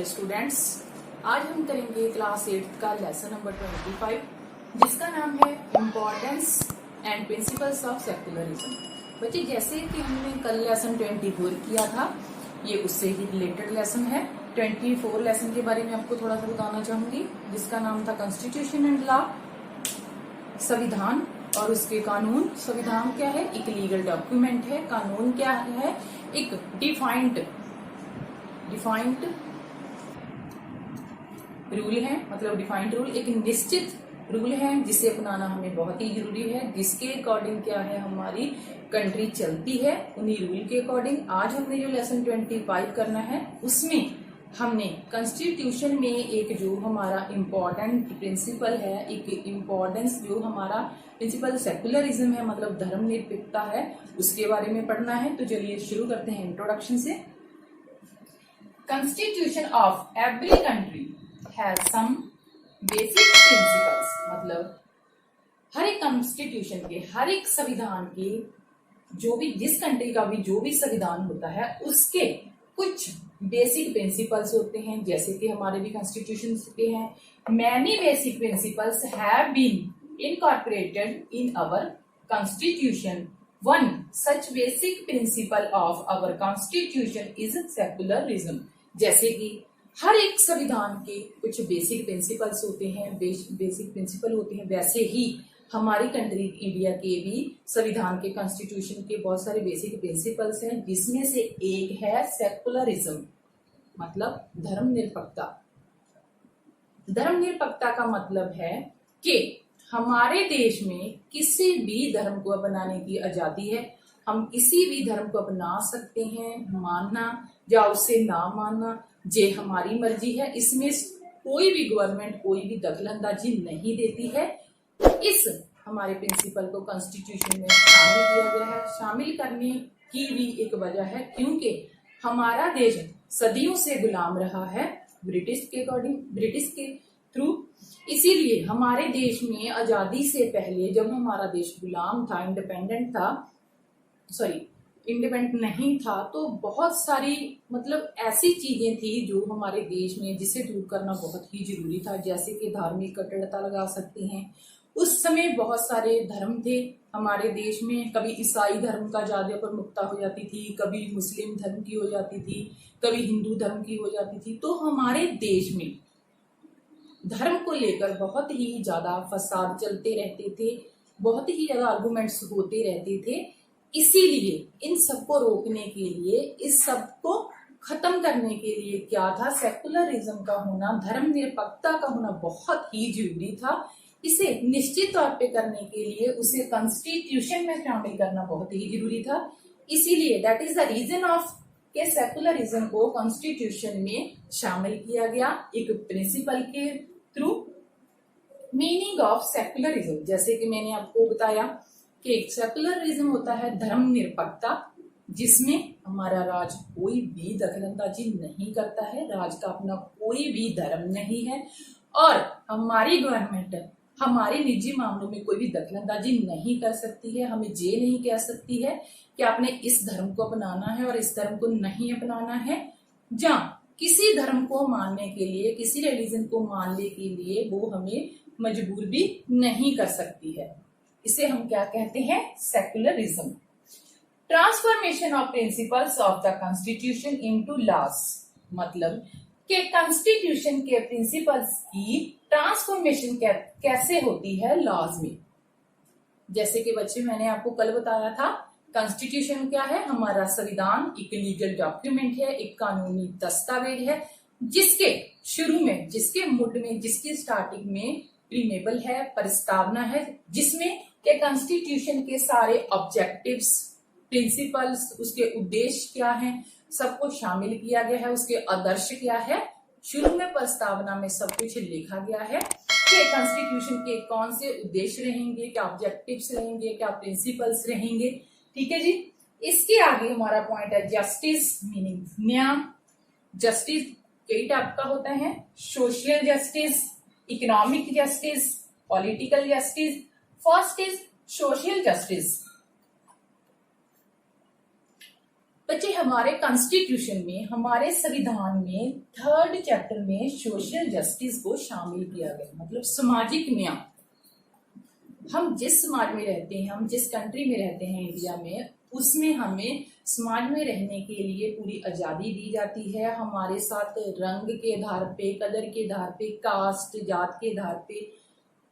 Hello students, आज हम करेंगे क्लास 8 का लेसन नंबर 25 जिसका नाम है importance and principles of secularism. बच्चे, जैसे कि हमने कल लेसन 24 किया था, ये उससे ही रिलेटेड लेसन है। 24 लेसन के बारे में आपको थोड़ा सा बताना चाहूंगी, जिसका नाम था कॉन्स्टिट्यूशन एंड लॉ, संविधान और उसके कानून। संविधान क्या है? एक लीगल डॉक्यूमेंट है। कानून क्या है? एक डिफाइंड रूल है, मतलब डिफाइंड रूल, एक निश्चित रूल है जिसे अपनाना हमें बहुत ही जरूरी है, जिसके अकॉर्डिंग क्या है हमारी कंट्री चलती है, उन्हीं रूल के अकॉर्डिंग। आज हमने जो लेसन 25 करना है उसमें हमने कॉन्स्टिट्यूशन में एक जो हमारा इम्पोर्टेंट प्रिंसिपल है, एक इम्पोर्टेंस जो हमारा प्रिंसिपल सेक्युलरिज्म है, मतलब धर्मनिरपेक्षता है, उसके बारे में पढ़ना है। तो चलिए शुरू करते हैं इंट्रोडक्शन से। Constitution of every country has some basic principles, मतलब हर एक कॉन्स्टिट्यूशन के, हर एक संविधान के, जो भी जिस कंट्री का भी जो भी संविधान होता है उसके कुछ बेसिक प्रिंसिपल्स होते हैं, जैसे कि हमारे भी कॉन्स्टिट्यूशन के हैं। Many basic principles have been incorporated in our constitution. One such basic principle of our constitution is secularism। जैसे कि हर एक संविधान के कुछ बेसिक प्रिंसिपल्स होते हैं, बेसिक प्रिंसिपल होते हैं, वैसे ही हमारी कंट्री इंडिया के भी संविधान के, कॉन्स्टिट्यूशन के बहुत सारे बेसिक प्रिंसिपल्स हैं, जिसमें से एक है सेकुलरिज्म, मतलब धर्मनिरपेक्षता। धर्मनिरपेक्षता का मतलब है कि हमारे देश में किसी भी धर्म को अपनाने की आजादी है। हम किसी भी धर्म को अपना सकते हैं, मानना या उसे ना मानना ये हमारी मर्जी है। इसमें कोई भी गवर्नमेंट कोई भी दखलंदाजी नहीं देती है। इस हमारे प्रिंसिपल को कॉन्स्टिट्यूशन में शामिल किया गया है। शामिल करने की भी एक वजह है क्योंकि हमारा देश सदियों से गुलाम रहा है ब्रिटिश के थ्रू। इसीलिए हमारे देश में आजादी से पहले, जब हमारा देश गुलाम था, इंडिपेंडेंट नहीं था, तो बहुत सारी मतलब ऐसी चीजें थी जो हमारे देश में, जिसे दूर करना बहुत ही जरूरी था। जैसे कि धार्मिक कट्टरता लगा सकते हैं। उस समय बहुत सारे धर्म थे हमारे देश में। कभी ईसाई धर्म का ज्यादा प्रमुखता हो जाती थी, कभी मुस्लिम धर्म की हो जाती थी, कभी हिंदू धर्म की हो जाती थी। तो हमारे देश में धर्म को लेकर बहुत ही ज्यादा फसाद चलते रहते थे, बहुत ही ज्यादा आर्गुमेंट्स होते रहते थे। इसीलिए इन सबको रोकने के लिए, इस सब को खत्म करने के लिए क्या था, सेकुलरिज्म का होना, धर्मनिरपेक्षता का होना बहुत ही जरूरी था। इसे निश्चित तौर पे करने के लिए उसे कॉन्स्टिट्यूशन में शामिल करना बहुत ही जरूरी था। इसीलिए that is the reason of के सेकुलरिज्म को कॉन्स्टिट्यूशन में शामिल किया गया एक प्रिंसिपल के थ्रू। मीनिंग ऑफ सेकुलरिज्म, जैसे कि मैंने आपको बताया कि सेकुलरिज्म होता है धर्मनिरपेक्षता, जिसमें हमारा राज कोई भी दखलंदाजी नहीं करता है, राज का अपना कोई भी धर्म नहीं है, और हमारी गवर्नमेंट हमारे निजी मामलों में कोई भी दखलंदाजी नहीं कर सकती है। हमें ये नहीं कह सकती है कि आपने इस धर्म को अपनाना है और इस धर्म को नहीं अपनाना है। या किसी धर्म को मानने के लिए, किसी रिलीजन को मानने के लिए वो हमें मजबूर भी नहीं कर सकती है। इसे हम क्या कहते हैं? Secularism. Transformation of principles of the constitution into laws, मतलब कि कॉन्स्टिट्यूशन के प्रिंसिपल्स की ट्रांसफॉर्मेशन कैसे होती है लॉज में। जैसे कि बच्चे, मैंने आपको कल बताया था, कॉन्स्टिट्यूशन क्या है? हमारा संविधान एक लीगल डॉक्यूमेंट है, एक कानूनी दस्तावेज है, जिसके शुरू में, जिसके मुड में, जिसकी स्टार्टिंग में प्रीमेबल है, प्रस्तावना है, जिसमें के कॉन्स्टिट्यूशन के सारे ऑब्जेक्टिव्स, प्रिंसिपल्स, उसके उद्देश्य क्या हैं, सबको शामिल किया गया है। उसके आदर्श क्या है, शुरू में प्रस्तावना में सब कुछ लिखा गया है कि कॉन्स्टिट्यूशन के कौन से उद्देश्य रहेंगे, क्या ऑब्जेक्टिव्स रहेंगे, क्या प्रिंसिपल्स रहेंगे। ठीक है जी। इसके आगे हमारा पॉइंट है जस्टिस, मीनिंग न्याय। जस्टिस कई टाइप का होता है, social justice, economic justice, political justice. First is social justice. बच्चे हमारे कॉन्स्टिट्यूशन में, हमारे संविधान में 3rd चैप्टर में सोशल जस्टिस को शामिल किया गया, मतलब सामाजिक न्याय। हम जिस समाज में रहते हैं, हम जिस कंट्री में रहते हैं इंडिया में, उसमें हमें समाज में रहने के लिए पूरी आजादी दी जाती है। हमारे साथ रंग के आधार पे, कलर के आधार पे, कास्ट जात के आधार पे,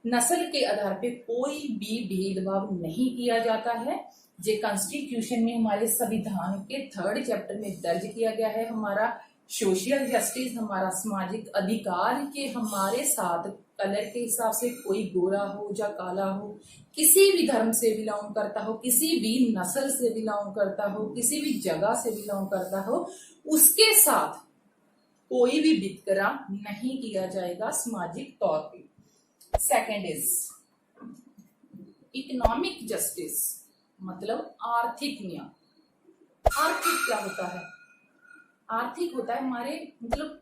नस्ल के आधार पे कोई भी भेदभाव नहीं किया जाता है। जे कॉन्स्टिट्यूशन में, हमारे संविधान के 3rd चैप्टर में दर्ज किया गया है। हमारा सोशल जस्टिस, हमारा सामाजिक अधिकार के हमारे साथ कलर के हिसाब से कोई गोरा हो या काला हो, किसी भी धर्म से बिलोंग करता हो, किसी भी नस्ल से बिलोंग करता हो, किसी भी जगह से बिलोंग करता हो, उसके साथ कोई भी वितकरा नहीं किया जाएगा सामाजिक तौर पे। सेकंड इज इकोनॉमिक जस्टिस, मतलब आर्थिक न्याय। आर्थिक क्या होता है? आर्थिक होता है हमारे, मतलब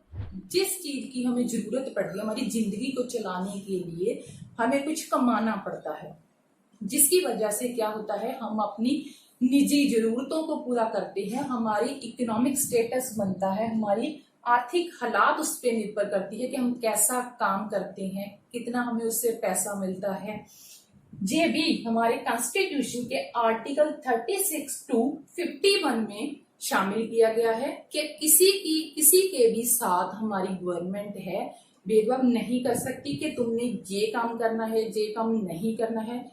जिस चीज की हमें जरूरत पड़ती है हमारी जिंदगी को चलाने के लिए, हमें कुछ कमाना पड़ता है, जिसकी वजह से क्या होता है, हम अपनी निजी जरूरतों को पूरा करते हैं। हमारी इकोनॉमिक स्टेटस बनता है, हमारी आर्थिक हालात उस पर निर्भर करती है कि हम कैसा काम करते हैं, कितना हमें उससे पैसा मिलता है। ये भी हमारे कॉन्स्टिट्यूशन के आर्टिकल 36 to 51 में शामिल किया गया है कि किसी के भी साथ हमारी गवर्नमेंट है भेदभाव नहीं कर सकती कि तुमने ये काम करना है, ये काम नहीं करना है।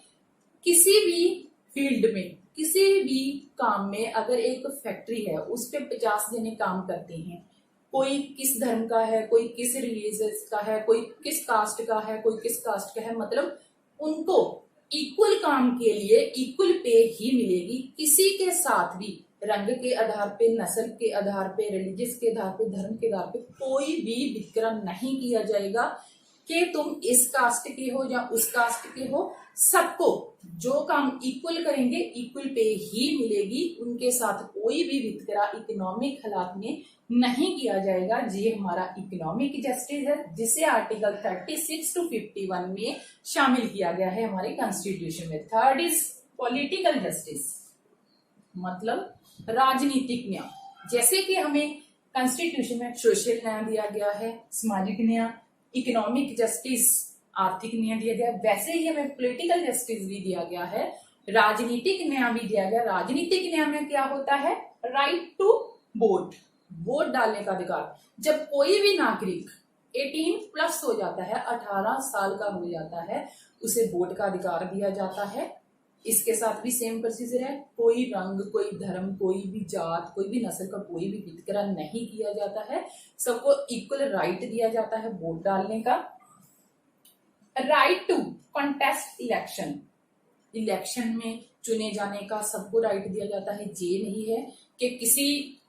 किसी भी फील्ड में, किसी भी काम में, अगर एक फैक्ट्री है उस पे 50 जने काम करते हैं, कोई किस धर्म का है, कोई किस रिलीजियस का है, कोई किस कास्ट का है, कोई किस कास्ट का है, मतलब उनको इक्वल काम के लिए इक्वल पे ही मिलेगी। किसी के साथ भी रंग के आधार पे, नस्ल के आधार पे, रिलीजियस के आधार पे, धर्म के आधार पे कोई भी वितकरण नहीं किया जाएगा कि तुम इस कास्ट के हो या उस कास्ट के हो। सबको जो काम इक्वल करेंगे इक्वल पे ही मिलेगी। उनके साथ कोई भी वितकरा इकोनॉमिक हालात में नहीं किया जाएगा। ये हमारा इकोनॉमिक जस्टिस है, जिसे आर्टिकल 36 to 51 में शामिल किया गया है हमारे कॉन्स्टिट्यूशन में। थर्ड इज पॉलिटिकल जस्टिस, मतलब राजनीतिक न्याय। जैसे कि हमें कॉन्स्टिट्यूशन में सोशल न्याय दिया गया है, सामाजिक न्याय, इकोनॉमिक जस्टिस, आर्थिक न्याय दिया गया, वैसे ही हमें पॉलिटिकल जस्टिस भी दिया गया है, राजनीतिक न्याय भी दिया गया। राजनीतिक न्याय में क्या होता है? राइट टू वोट, वोट डालने का अधिकार। जब कोई भी नागरिक 18+ हो जाता है, 18 साल का हो जाता है, उसे वोट का अधिकार दिया जाता है। इसके साथ भी सेम प्रोसीजर है। कोई रंग, कोई धर्म, कोई भी जात, कोई भी नस्ल का कोई भी वितकरा नहीं किया जाता है। सबको इक्वल राइट दिया जाता है वोट डालने का। Right to contest election, election में चुने जाने का सबको राइट दिया जाता है। ये नहीं है कि किसी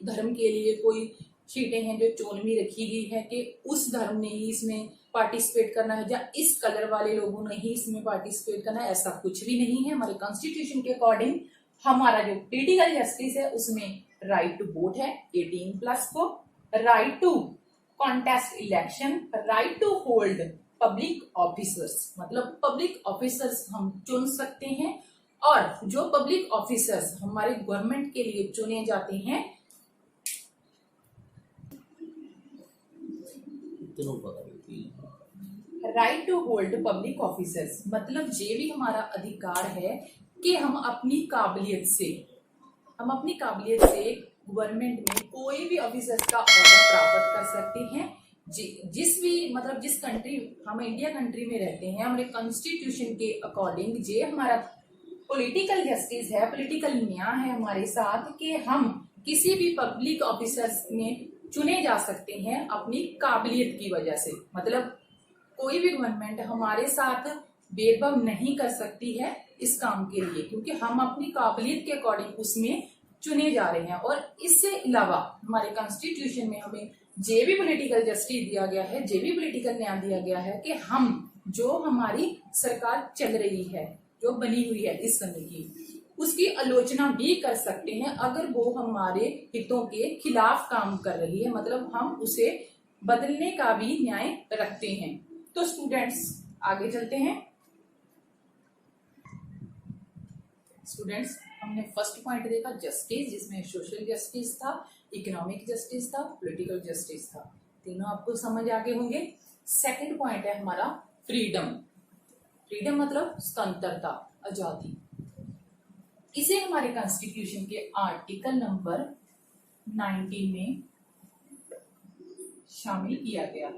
धर्म के लिए कोई सीटें हैं जो चुन भी रखी गई है कि उस धर्म ने ही इसमें पार्टिसिपेट करना है या इस कलर वाले लोगों ने ही इसमें पार्टिसिपेट करना है, ऐसा कुछ भी नहीं है। हमारे कॉन्स्टिट्यूशन के अकॉर्डिंग हमारा जो पॉलिटिकल जस्टिस है उसमें राइट टू वोट है 18+ को, right to contest election, right to hold public officers, मतलब पब्लिक ऑफिसर्स हम चुन सकते हैं। और जो पब्लिक ऑफिसर्स हमारे गवर्नमेंट के लिए चुने जाते हैं, right to hold public officers, मतलब ये भी हमारा अधिकार है कि हम अपनी काबिलियत से गवर्नमेंट में कोई भी ऑफिसर्स का ऑर्डर प्राप्त कर सकते हैं। जिस कंट्री, हम इंडिया कंट्री में रहते हैं, हमारे कॉन्स्टिट्यूशन के अकॉर्डिंग ये हमारा पॉलिटिकल जस्टिस है, पॉलिटिकल न्याय है हमारे साथ कि हम किसी भी पब्लिक ऑफिसर्स में चुने जा सकते हैं अपनी काबिलियत की वजह से। मतलब कोई भी गवर्नमेंट हमारे साथ भेदभाव नहीं कर सकती है इस काम के लिए, क्योंकि हम अपनी काबिलियत के अकॉर्डिंग उसमें चुने जा रहे हैं। और इससे अलावा हमारे कॉन्स्टिट्यूशन में हमें जे भी पॉलिटिकल जस्टिस दिया गया है, जे भी पॉलिटिकल न्याय दिया गया है कि हम जो हमारी सरकार चल रही है, जो बनी हुई है इस समय की, उसकी आलोचना भी कर सकते हैं अगर वो हमारे हितों के खिलाफ काम कर रही है, मतलब हम उसे बदलने का भी न्याय रखते हैं। तो स्टूडेंट्स आगे चलते हैं। स्टूडेंट्स हमने फर्स्ट पॉइंट देखा जस्टिस, जिसमें सोशल जस्टिस था, इकोनॉमिक जस्टिस था, पॉलिटिकल जस्टिस था। तीनों आपको समझ आ गए होंगे। सेकंड पॉइंट है हमारा फ्रीडम। फ्रीडम मतलब स्वतंत्रता, आजादी। इसे हमारे कॉन्स्टिट्यूशन के आर्टिकल नंबर 19 में शामिल किया गया।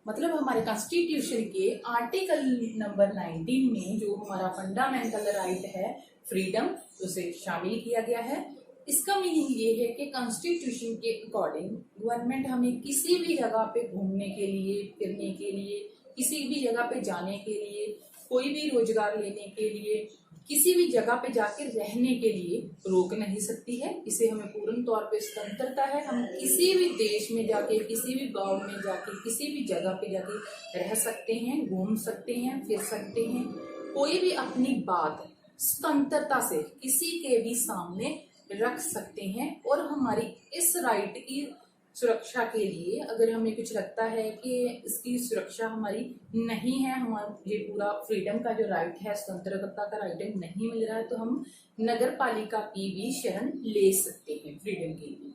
मतलब हमारे कॉन्स्टिट्यूशन के आर्टिकल नंबर 19 में जो हमारा फंडामेंटल राइट है फ्रीडम, उसे शामिल किया गया है। इसका मीनिंग ये है कि कॉन्स्टिट्यूशन के अकॉर्डिंग गवर्नमेंट हमें किसी भी जगह पे घूमने के लिए, फिरने के लिए, किसी भी जगह पे जाने के लिए, कोई भी रोजगार लेने के लिए, किसी भी जगह पे जाके रहने के लिए रोक नहीं सकती है। इसे हमें पूर्ण तौर पे स्वतंत्रता है। हम किसी भी देश में जाके, किसी भी गांव में जाके, किसी भी जगह पे जाके रह सकते हैं, घूम सकते हैं, फिर सकते हैं। कोई भी अपनी बात स्वतंत्रता से किसी के भी सामने रख सकते हैं। और हमारी इस राइट की सुरक्षा के लिए अगर हमें कुछ लगता है कि इसकी सुरक्षा हमारी नहीं है, हमारा ये पूरा फ्रीडम का जो राइट है, स्वतंत्रता का राइट नहीं मिल रहा है, तो हम नगर पालिका की भी शरण ले सकते हैं फ्रीडम के लिए।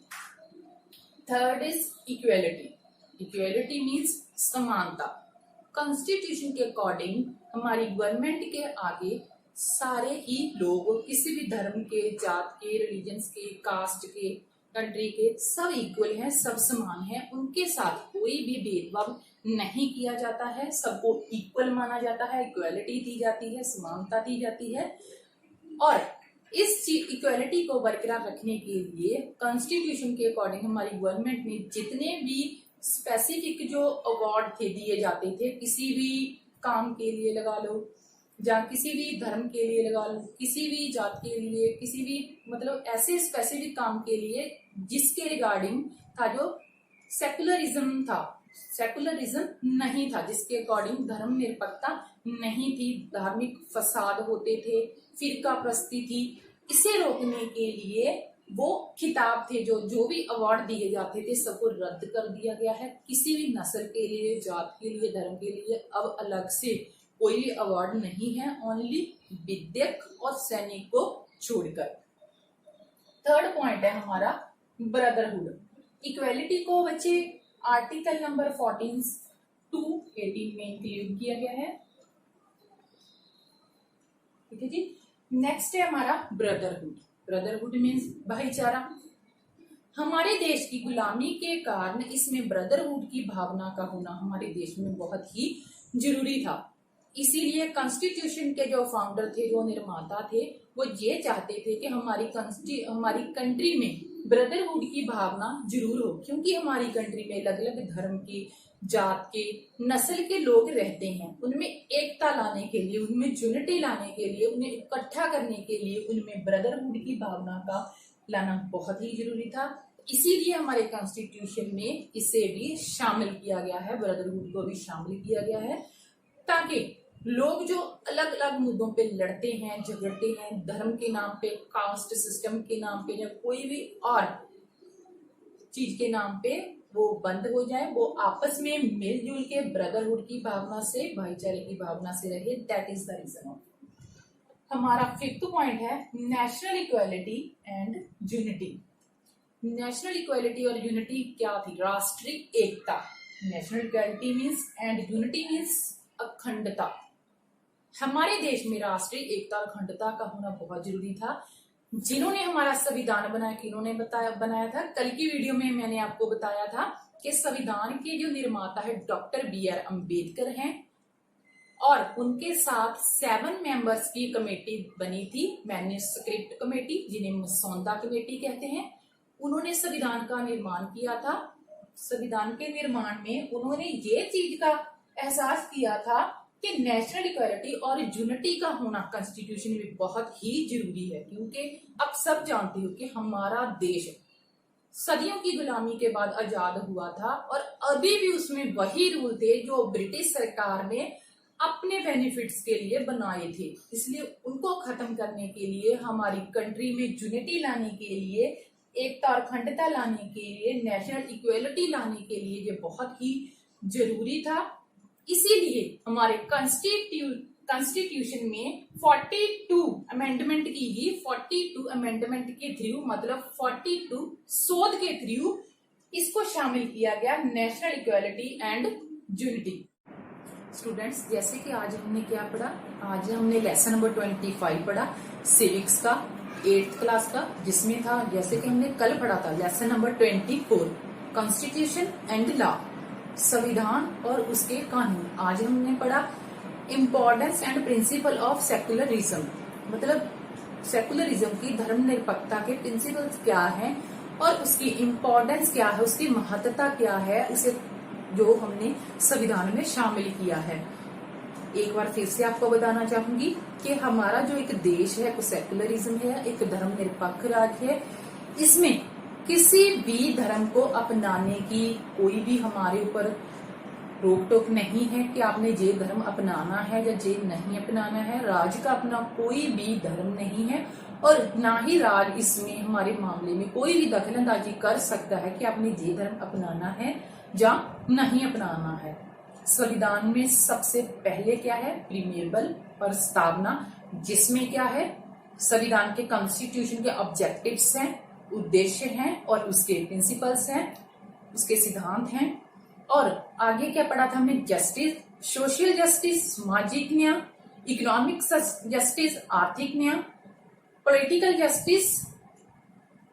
Third is equality. Equality means समानता। कॉन्स्टिट्यूशन के अकॉर्डिंग हमारी गवर्नमेंट के आगे सारे ही लोग, किसी भी धर्म के, जात के, रिलीजन्स के, कास्ट के, कंट्री के, सब इक्वल हैं, सब समान हैं। उनके साथ कोई भी भेदभाव नहीं किया जाता है, सबको इक्वल माना जाता है, इक्वलिटी दी जाती है, समानता दी जाती है। और इस इक्वलिटी को बरकरार रखने के लिए कॉन्स्टिट्यूशन के अकॉर्डिंग हमारी गवर्नमेंट ने जितने भी स्पेसिफिक जो अवार्ड थे दिए जाते थे, किसी भी काम के लिए लगा लो, या किसी भी धर्म के लिए लगा लो, किसी भी जात के लिए, किसी भी मतलब ऐसे स्पेसिफिक काम के लिए जिसके रिगार्डिंग था, जो सेकुलरिज्म था, सेकुलरिज्म नहीं था, जिसके अकॉर्डिंग धर्म निरपेक्षता नहीं थी, धार्मिक फसाद होते थे, फिरका प्रस्ती थी। इसे रोकने के लिए वो खिताब थे, जो भी अवार्ड दिए जाते थे, सबको रद्द कर दिया गया है। किसी भी नस्ल के लिए, जात के लिए, धर्म के लिए अब अलग से कोई भी अवार्ड नहीं है, ओनली विद्यक और सैनिक को छोड़कर। थर्ड पॉइंट है हमारा ब्रदरहुड। इक्वेलिटी को बच्चे आर्टिकल नंबर 14 to 18 में इंक्लूड किया गया है। ठीक है जी। नेक्स्ट है हमारा ब्रदरहुड। ब्रदरहुड मीन्स भाईचारा। हमारे देश की गुलामी के कारण इसमें ब्रदरहुड की भावना का होना हमारे देश में बहुत ही जरूरी था। इसीलिए कॉन्स्टिट्यूशन के जो फाउंडर थे, जो निर्माता थे, वो ये चाहते थे कि हमारी कंट्री में ब्रदरहुड की भावना जरूर हो, क्योंकि हमारी कंट्री में अलग अलग धर्म के, जात के, नस्ल के लोग रहते हैं। उनमें एकता लाने के लिए, उनमें यूनिटी लाने के लिए, उन्हें इकट्ठा करने के लिए उनमें ब्रदरहुड की भावना का लाना बहुत ही जरूरी था। इसीलिए हमारे कॉन्स्टिट्यूशन में इसे भी शामिल किया गया है, ब्रदरहुड को भी शामिल किया गया है, ताकि लोग जो अलग अलग मुद्दों पे लड़ते हैं, झगड़ते हैं, धर्म के नाम पे, कास्ट सिस्टम के नाम पे, या कोई भी और चीज के नाम पे, वो बंद हो जाए, वो आपस में मिलजुल के ब्रदरहुड की भावना से, भाईचारे की भावना से रहे। That is the reason of. हमारा फिफ्थ पॉइंट है national equality and unity. National equality और यूनिटी क्या थी? राष्ट्रीय एकता। National equality means and unity means अखंडता। हमारे देश में राष्ट्रीय एकता और अखंडता का होना बहुत जरूरी था। जिन्होंने हमारा संविधान बनाया, किन्होंने बनाया था? कल की वीडियो में मैंने आपको बताया था कि संविधान के जो निर्माता है डॉक्टर BR अम्बेडकर हैं, और उनके साथ 7 मेंबर्स की कमेटी बनी थी, मैन्यूस्क्रिप्ट कमेटी, जिन्हें मसौदा कमेटी कहते हैं। उन्होंने संविधान का निर्माण किया था। संविधान के निर्माण में उन्होंने ये चीज का एहसास किया था कि नेशनल इक्वालिटी और यूनिटी का होना कॉन्स्टिट्यूशन में बहुत ही जरूरी है, क्योंकि अब सब जानते हो कि हमारा देश सदियों की गुलामी के बाद आजाद हुआ था, और अभी भी उसमें वही रूल थे जो ब्रिटिश सरकार ने अपने बेनिफिट्स के लिए बनाए थे। इसलिए उनको खत्म करने के लिए, हमारी कंट्री में यूनिटी लाने के लिए, एकता और अखंडता लाने के लिए, नेशनल इक्वालिटी लाने के लिए ये बहुत ही जरूरी था। इसीलिए हमारे कॉन्स्टिट्यूशन में 42 अमेंडमेंट की गई। 42 अमेंडमेंट के थ्रू, मतलब 42 शोध के थ्रू इसको शामिल किया गया national equality and unity. Students, जैसे कि आज हमने क्या पढ़ा, आज हमने लेसन नंबर 25 पढ़ा सिविक्स का 8th क्लास का, जिसमें था जैसे कि हमने कल पढ़ा था lesson number 24 constitution and law, संविधान और उसके कानून। आज हमने पढ़ा importance and principle of secularism, मतलब सेकुलरिज्म की धर्मनिरपेक्षता के प्रिंसिपल्स क्या है और उसकी इम्पोर्टेंस क्या है, उसकी महत्ता क्या है, उसे जो हमने संविधान में शामिल किया है। एक बार फिर से आपको बताना चाहूंगी कि हमारा जो एक देश है वो सेकुलरिज्म है, एक धर्मनिरपेक्ष राज्य है। इसमें किसी भी धर्म को अपनाने की कोई भी हमारे ऊपर रोक टोक नहीं है कि आपने ये धर्म अपनाना है या ये नहीं अपनाना है। राज का अपना कोई भी धर्म नहीं है और ना ही राज इसमें हमारे मामले में कोई भी दखलंदाजी कर सकता है कि आपने ये धर्म अपनाना है या नहीं अपनाना है। संविधान में सबसे पहले क्या है, प्रीमेबल प्रस्तावना, जिसमें क्या है संविधान के कॉन्स्टिट्यूशन के ऑब्जेक्टिव्स हैं, उद्देश्य हैं और उसके प्रिंसिपल्स हैं, उसके सिद्धांत हैं। और आगे क्या पढ़ा था हमने, जस्टिस, सोशल जस्टिस सामाजिक न्याय, इकोनॉमिक जस्टिस आर्थिक न्याय, पॉलिटिकल जस्टिस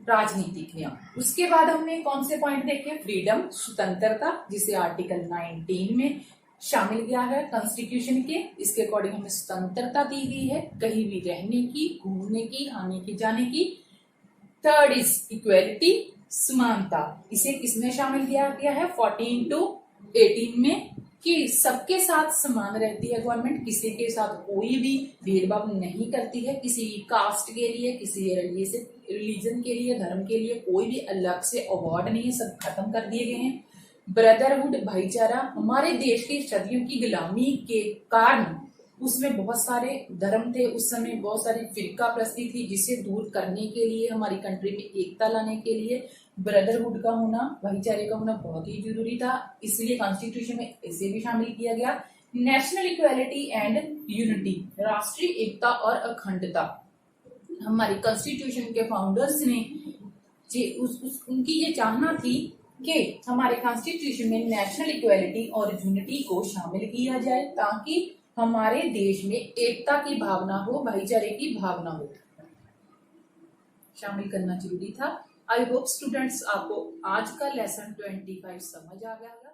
राजनीतिक न्याय। उसके बाद हमने कौन से पॉइंट देखे, फ्रीडम स्वतंत्रता, जिसे आर्टिकल 19 में शामिल किया है कॉन्स्टिट्यूशन के। इसके अकॉर्डिंग हमें स्वतंत्रता दी गई है कहीं भी रहने की, घूमने की, आने की, जाने की। थर्ड इज इक्वालिटी, समानता, इसे किसमें शामिल किया गया है 14 to 18 में, कि सबके साथ समान रहती है गवर्नमेंट, किसी के साथ कोई भी भेदभाव नहीं करती है, किसी कास्ट के लिए, किसी रिलीजन के लिए, धर्म के लिए कोई भी अलग से अवार्ड नहीं है, सब खत्म कर दिए गए हैं। ब्रदरहुड, भाईचारा, हमारे देश की सदियों की गुलामी के कारण उसमें बहुत सारे धर्म थे, उस समय बहुत सारी फिरका प्रस्ती थी, जिसे दूर करने के लिए, हमारी कंट्री में एकता लाने के लिए ब्रदरहुड का होना, भाईचारे का होना बहुत ही जरूरी था। इसलिए कॉन्स्टिट्यूशन में इसे भी शामिल किया गया। नेशनल इक्वालिटी एंड यूनिटी, राष्ट्रीय एकता और अखंडता, हमारे कॉन्स्टिट्यूशन के फाउंडर्स ने उनकी ये चाहना थी कि हमारे कॉन्स्टिट्यूशन में नेशनल इक्वालिटी और यूनिटी को शामिल किया जाए, ताकि हमारे देश में एकता की भावना हो, भाईचारे की भावना हो, शामिल करना जरूरी था। आई होप स्टूडेंट्स आपको आज का लेसन 25 समझ आ गया होगा।